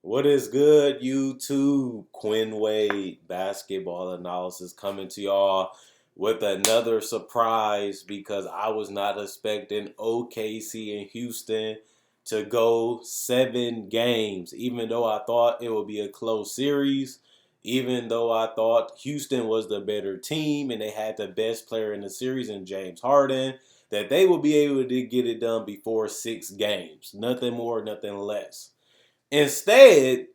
What is good, YouTube? Quinn Wade basketball analysis coming to y'all with another surprise because I was not expecting OKC and Houston to go 7 games, even though I thought it would be a close series, even though I thought Houston was the better team and they had the best player in the series in James Harden, that they would be able to get it done before 6 games. Nothing more, nothing less. Instead,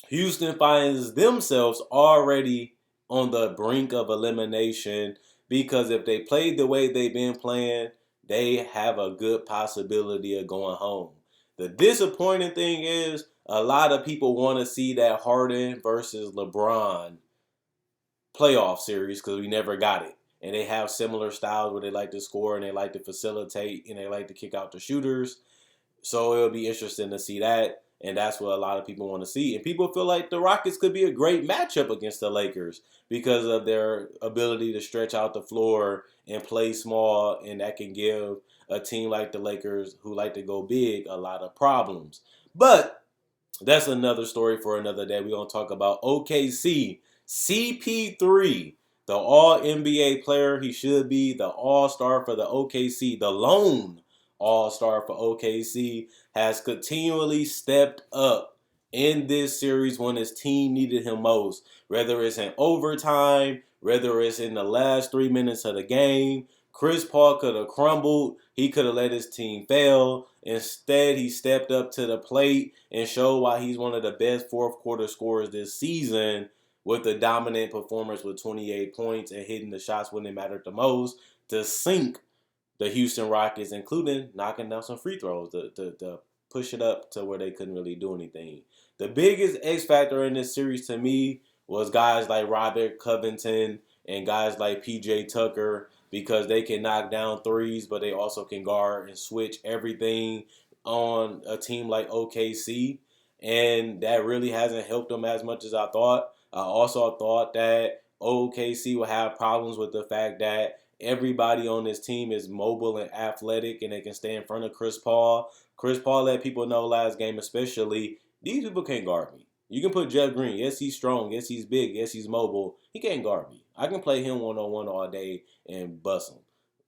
Houston finds themselves already on the brink of elimination because if they played the way they've been playing, they have a good possibility of going home. The disappointing thing is a lot of people want to see that Harden versus LeBron playoff series because we never got it. And they have similar styles where they like to score and they like to facilitate and they like to kick out the shooters. So it'll be interesting to see that. And that's what a lot of people want to see. And people feel like the Rockets could be a great matchup against the Lakers because of their ability to stretch out the floor and play small. And that can give a team like the Lakers, who like to go big, a lot of problems. But that's another story for another day. We're going to talk about OKC. CP3, the all NBA player. He should be the all star for the OKC, the lone all star for OKC, has continually stepped up in this series when his team needed him most. Whether it's in overtime, whether it's in the last 3 minutes of the game, Chris Paul could have crumbled. He could have let his team fail. Instead, he stepped up to the plate and showed why he's one of the best fourth quarter scorers this season with a dominant performance with 28 points and hitting the shots when it mattered the most to sink the Houston Rockets, including knocking down some free throws to push it up to where they couldn't really do anything. The biggest X factor in this series to me was guys like Robert Covington and guys like PJ Tucker because they can knock down threes, but they also can guard and switch everything on a team like OKC. And that really hasn't helped them as much as I thought. I also thought that OKC would have problems with the fact that everybody on this team is mobile and athletic and they can stay in front of Chris Paul. Chris Paul let people know last game especially, these people can't guard me. You can put Jeff Green. Yes, he's strong. Yes, he's big. Yes, he's mobile. He can't guard me. I can play him one-on-one all day and bust him.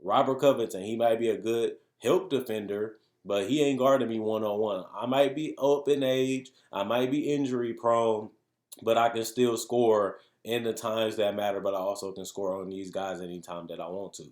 Robert Covington, he might be a good help defender, but he ain't guarding me one-on-one. I might be up in age. I might be injury prone, but I can still score in the times that matter, but I also can score on these guys anytime that I want to.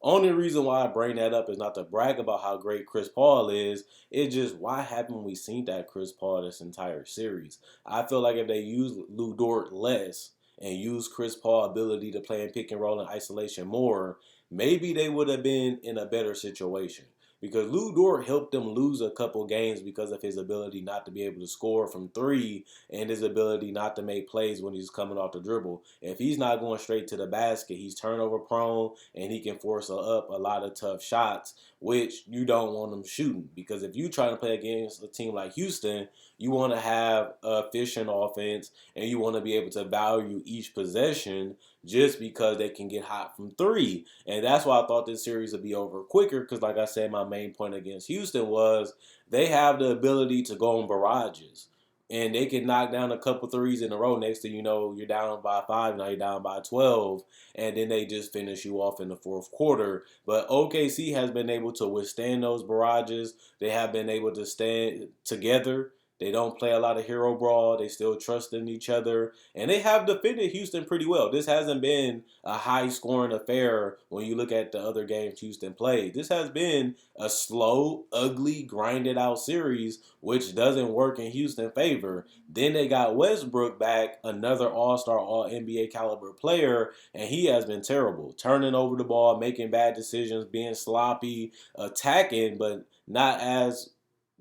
Only reason why I bring that up is not to brag about how great Chris Paul is. It's just why haven't we seen that Chris Paul this entire series? I feel like if they use Lou Dort less and use Chris Paul's ability to play in pick and roll and isolation more, maybe they would have been in a better situation because Lou Dort helped them lose a couple games because of his ability not to be able to score from three and his ability not to make plays when he's coming off the dribble. If he's not going straight to the basket, he's turnover prone and he can force up a lot of tough shots, which you don't want him shooting. Because if you're trying to play against a team like Houston, you want to have a efficient offense and you want to be able to value each possession just because they can get hot from three. And that's why I thought this series would be over quicker because, like I said, my main point against Houston was they have the ability to go on barrages. And they can knock down a couple threes in a row. Next thing you know, you're down by 5, now you're down by 12. And then they just finish you off in the fourth quarter. But OKC has been able to withstand those barrages. They have been able to stand together. They don't play a lot of hero brawl. They still trust in each other. And they have defended Houston pretty well. This hasn't been a high scoring affair when you look at the other games Houston played. This has been a slow, ugly, grinded out series, which doesn't work in Houston's favor. Then they got Westbrook back, another all-star, all-NBA caliber player, and he has been terrible. Turning over the ball, making bad decisions, being sloppy, attacking, but not as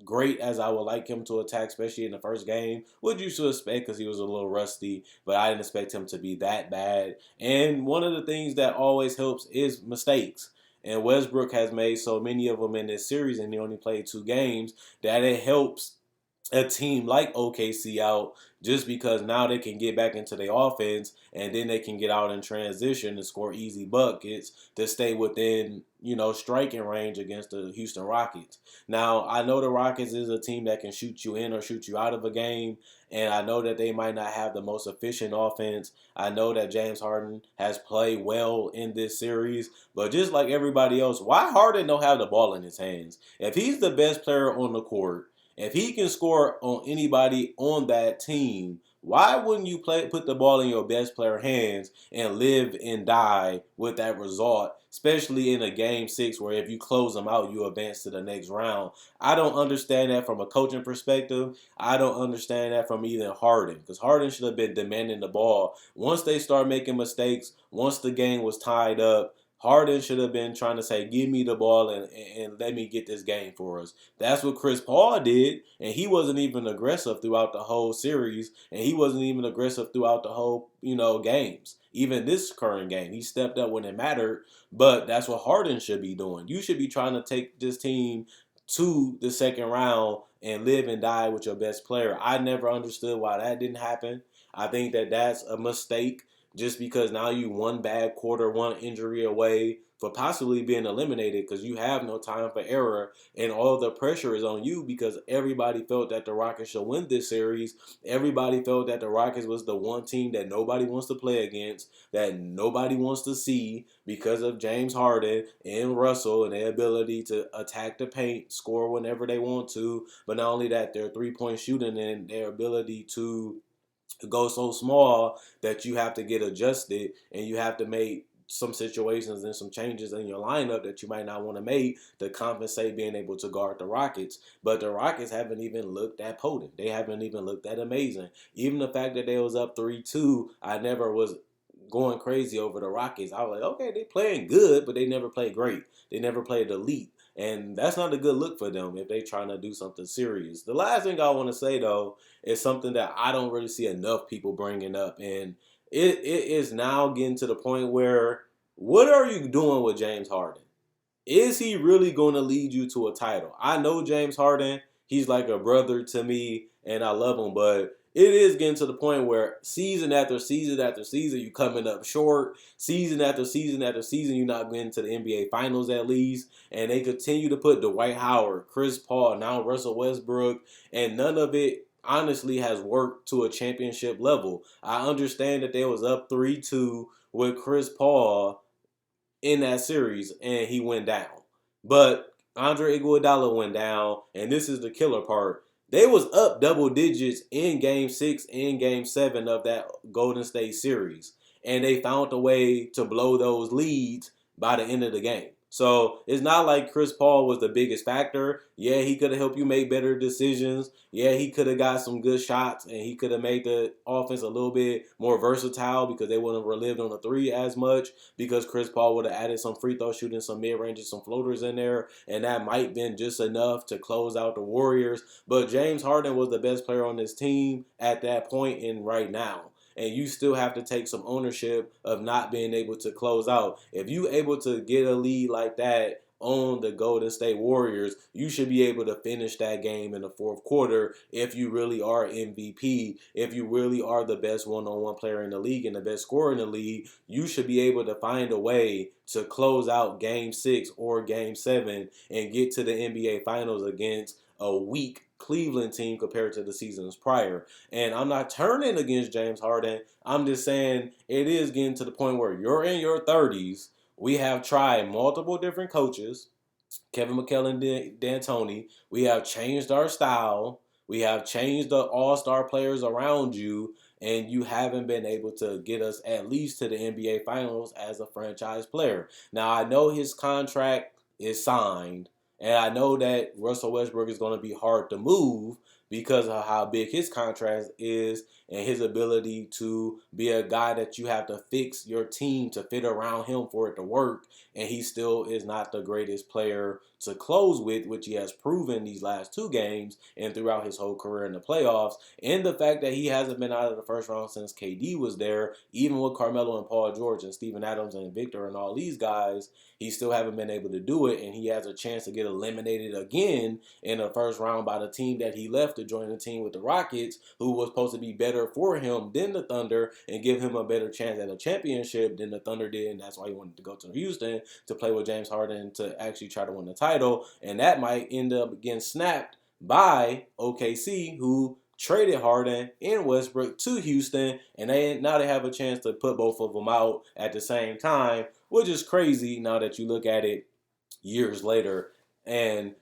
great as I would like him to attack, especially in the first game, which you should expect because he was a little rusty, but I didn't expect him to be that bad. And one of the things that always helps is mistakes. And Westbrook has made so many of them in this series, and he only played 2 games, that it helps a team like OKC out just because now they can get back into their offense and then they can get out in transition and score easy buckets to stay within, striking range against the Houston Rockets. Now, I know the Rockets is a team that can shoot you in or shoot you out of a game, and I know that they might not have the most efficient offense. I know that James Harden has played well in this series, but just like everybody else, why Harden don't have the ball in his hands? If he's the best player on the court, if he can score on anybody on that team, why wouldn't you put the ball in your best player hands and live and die with that result, especially in a game 6 where if you close them out, you advance to the next round? I don't understand that from a coaching perspective. I don't understand that from even Harden, because Harden should have been demanding the ball. Once they start making mistakes, once the game was tied up, Harden should have been trying to say, give me the ball and let me get this game for us. That's what Chris Paul did, and he wasn't even aggressive throughout the whole series, and he wasn't even aggressive throughout the whole, games. Even this current game, he stepped up when it mattered, but that's what Harden should be doing. You should be trying to take this team to the second round and live and die with your best player. I never understood why that didn't happen. I think that that's a mistake just because now you one bad quarter, one injury away for possibly being eliminated because you have no time for error and all the pressure is on you because everybody felt that the Rockets should win this series. Everybody felt that the Rockets was the one team that nobody wants to play against, that nobody wants to see because of James Harden and Russell and their ability to attack the paint, score whenever they want to, but not only that, their three-point shooting and their ability to go so small that you have to get adjusted and you have to make some situations and some changes in your lineup that you might not want to make to compensate being able to guard the Rockets. But the Rockets haven't even looked that potent. They haven't even looked that amazing. Even the fact that they was up 3-2, I never was going crazy over the Rockets. I was like, okay, they playing good, but they never played great. They never played elite. And that's not a good look for them if they trying to do something serious. The last thing I want to say, though, is something that I don't really see enough people bringing up. And it is now getting to the point where what are you doing with James Harden? Is he really going to lead you to a title? I know James Harden. He's like a brother to me, and I love him. But it is getting to the point where season after season after season, you coming up short. Season after season after season, you're not getting to the NBA Finals at least. And they continue to put Dwight Howard, Chris Paul, now Russell Westbrook, and none of it honestly has worked to a championship level. I understand that they was up 3-2 with Chris Paul in that series, and he went down. But Andre Iguodala went down, and this is the killer part. They was up double digits in Game 6 and Game 7 of that Golden State series, and they found a way to blow those leads by the end of the game. So it's not like Chris Paul was the biggest factor. Yeah, he could have helped you make better decisions. Yeah, he could have got some good shots, and he could have made the offense a little bit more versatile because they wouldn't have relived on the three as much because Chris Paul would have added some free throw shooting, some mid-range, some floaters in there, and that might have been just enough to close out the Warriors. But James Harden was the best player on this team at that point and right now. And you still have to take some ownership of not being able to close out. If you able to get a lead like that on the Golden State Warriors, you should be able to finish that game in the fourth quarter if you really are MVP, if you really are the best one-on-one player in the league and the best scorer in the league. You should be able to find a way to close out Game 6 or Game 7 and get to the NBA Finals against a weak Cleveland team compared to the seasons prior. And I'm not turning against James Harden. I'm just saying it is getting to the point where you're in your 30s. We have tried multiple different coaches, Kevin McHale, D'Antoni. We have changed our style. We have changed the all-star players around you, and you haven't been able to get us at least to the NBA Finals as a franchise player. Now, I know his contract is signed, and I know that Russell Westbrook is going to be hard to move because of how big his contract is and his ability to be a guy that you have to fix your team to fit around him for it to work. And he still is not the greatest player to close with, which he has proven these last 2 games and throughout his whole career in the playoffs. And the fact that he hasn't been out of the first round since KD was there, even with Carmelo and Paul George and Steven Adams and Victor and all these guys, he still haven't been able to do it. And he has a chance to get eliminated again in the first round by the team that he left to join the team with the Rockets, who was supposed to be better for him than the Thunder and give him a better chance at a championship than the Thunder did. And that's why he wanted to go to Houston to play with James Harden to actually try to win the title. And that might end up getting snapped by OKC, who traded Harden and Westbrook to Houston, and now they have a chance to put both of them out at the same time, which is crazy now that you look at it years later. And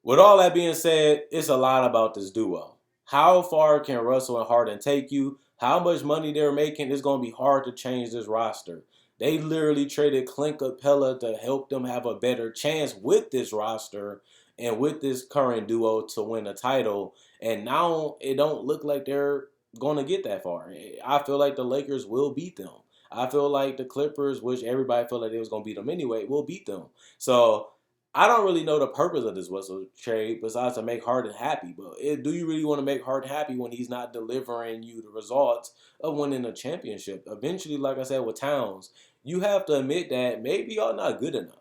with all that being said, it's a lot about this duo. How far can Russell and Harden take you? How much money they're making? It's going to be hard to change this roster. They literally traded Clint Capella to help them have a better chance with this roster and with this current duo to win a title. And now it don't look like they're going to get that far. I feel like the Lakers will beat them. I feel like the Clippers, which everybody felt like they was going to beat them anyway, will beat them. So I don't really know the purpose of this Russell trade besides to make Harden happy. But do you really want to make Harden happy when he's not delivering you the results of winning a championship? Eventually, like I said with Towns, you have to admit that maybe y'all not good enough.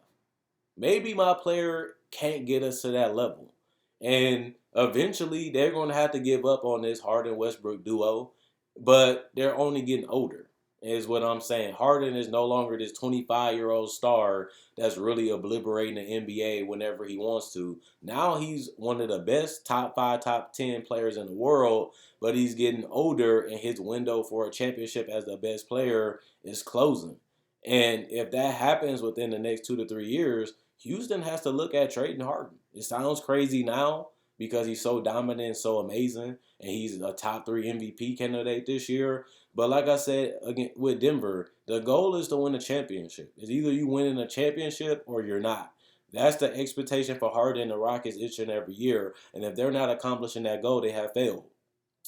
Maybe my player can't get us to that level. And eventually, they're going to have to give up on this Harden-Westbrook duo. But they're only getting older, is what I'm saying. Harden is no longer this 25-year-old star that's really obliterating the NBA whenever he wants to. Now he's one of the best top 5, top 10 players in the world, but he's getting older, and his window for a championship as the best player is closing. And if that happens within the next 2 to 3 years, Houston has to look at trading Harden. It sounds crazy now because he's so dominant and so amazing, and he's a top 3 MVP candidate this year. But like I said, again, with Denver, the goal is to win a championship. It's either you winning a championship or you're not. That's the expectation for Harden and the Rockets each and every year. And if they're not accomplishing that goal, they have failed.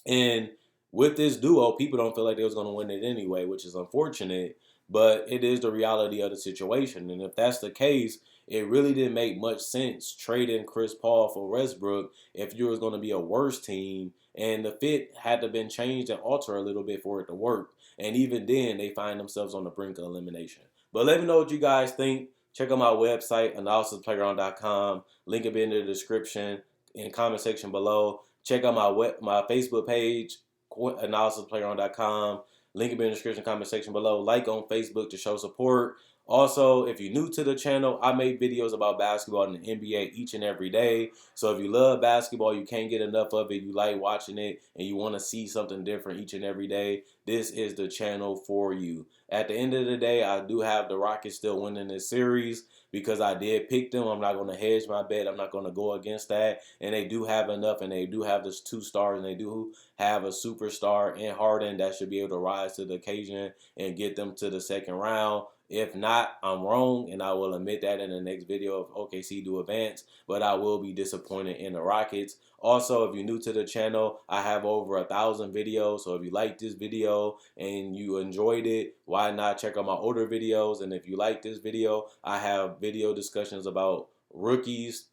And with this duo, people don't feel like they was going to win it anyway, which is unfortunate. But it is the reality of the situation. And if that's the case, it really didn't make much sense trading Chris Paul for Westbrook if you was going to be a worse team. And the fit had to been changed and altered a little bit for it to work. And even then, they find themselves on the brink of elimination. But let me know what you guys think. Check out my website, analysisplayground.com. Link will be in the description and comment section below. Check out my Facebook page, analysisplayground.com. Link will be in the description comment section below. Like on Facebook to show support. Also, if you're new to the channel, I make videos about basketball and the NBA each and every day. So if you love basketball, you can't get enough of it, you like watching it, and you want to see something different each and every day, this is the channel for you. At the end of the day, I do have the Rockets still winning this series because I did pick them. I'm not going to hedge my bet. I'm not going to go against that. And they do have enough, and they do have this 2 stars, and they do have a superstar in Harden that should be able to rise to the occasion and get them to the second round. If not, I'm wrong, and I will admit that in the next video if OKC do advance, but I will be disappointed in the Rockets. Also, if you're new to the channel, I have over 1,000 videos, so if you like this video and you enjoyed it, why not check out my older videos? And if you like this video, I have video discussions about rookies,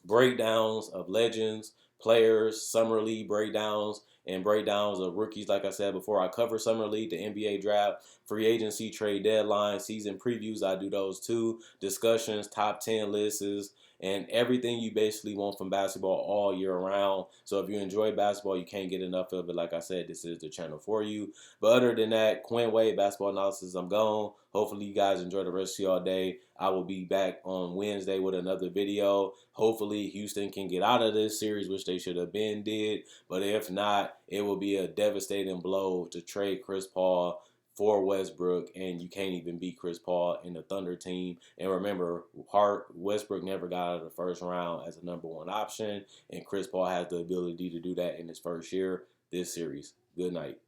breakdowns of legends, players, summer league breakdowns, and breakdowns of rookies. Like I said before, I cover summer league, the NBA draft, free agency, trade deadline, season previews. I do those too. Discussions, top 10 lists, and everything you basically want from basketball all year round. So if you enjoy basketball, you can't get enough of it. Like I said, this is the channel for you. But other than that, Quinn Wade, Basketball Analysis, I'm gone. Hopefully you guys enjoy the rest of your day. I will be back on Wednesday with another video. Hopefully Houston can get out of this series, which they should have been did. But if not, it will be a devastating blow to trade Chris Paul for Westbrook, and you can't even beat Chris Paul in the Thunder team. And remember, Westbrook never got out of the first round as a #1 option, and Chris Paul has the ability to do that in his first year this series. Good night.